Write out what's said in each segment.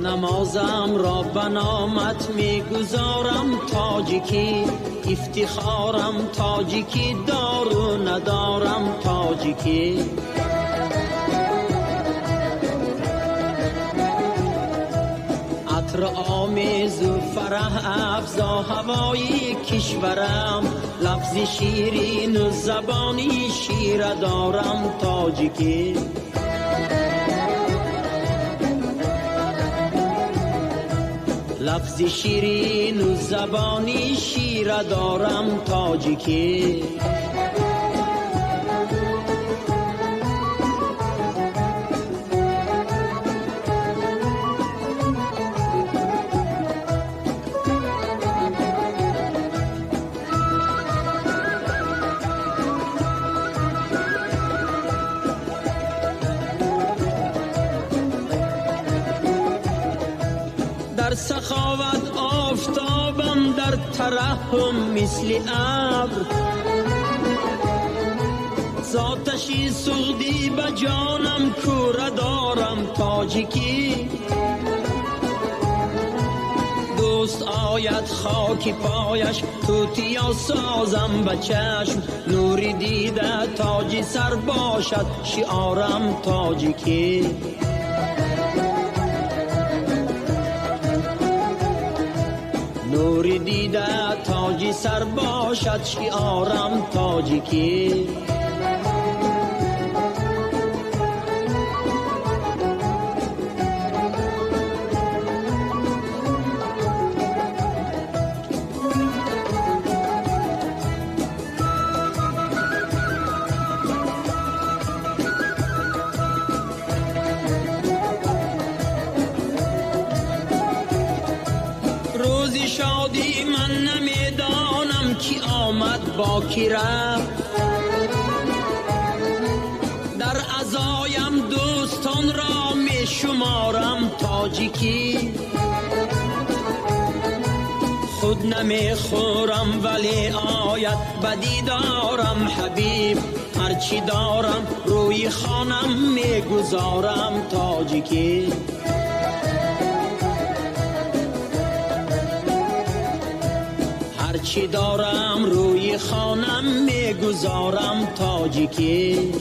نمازم را به نامت میگذارم تاجیکی، افتخارم تاجیکی، دارو ندارم تاجیکی. عطر آمیز و فرح افزا هوای کشورم، لفظ شیرین و زبانی شیر دارم تاجیکی. لفظ شیرین و زبانی شیر دارم تاجیکی. در سخاوت آفتابم، در ترحم مثل ابر، ذاتشی سغدی به جانم کوره دارم تاجیکی. دوست آید خاک پایش توتیا سازم به چشم، نوری دیده تاجی سر باشد شعارم تاجیکی. نوری دیده تاجی سر باشد شعارم تاجیکی. روزی شادی من نمیدانم کی آمد با کی رفت، در عزایم دوستان را می شمارم تاجیکی. خود نمی خورم ولی آید بدی دارم حبیب، هرچی دارم روی خانم می گذارم تاجیکی. هرچی دارم روی خانم میگذارم تاجیکی.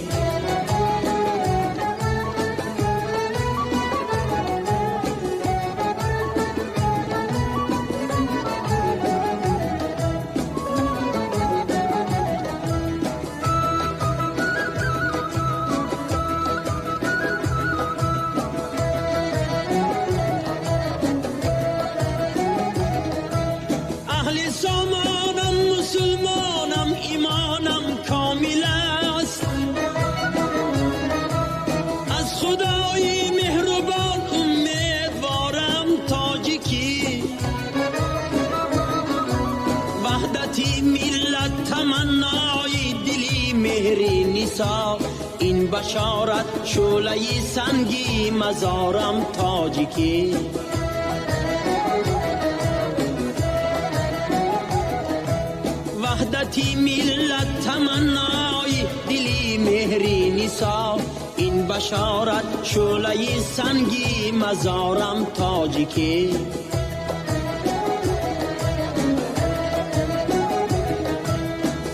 اهل سامانم، مسلمانم، ایمانم کامل است، از خدای مهربان امیدوارم تاجیکی. وحدتی ملت تمنای دلی مهری نسا، این بشارت شعله سنگی مزارم تاجیکی. وحدتی ملت تمنای دلی مهری نسا، این بشارت شعله سنگی مزارم تاجیکی.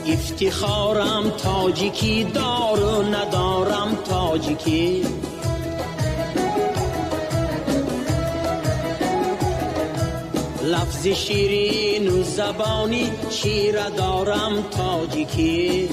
افتخارم تاجیکی، دارو ندارم تاجیکی. لفظ شیرین و زبانی شیر دارم تاجیکی.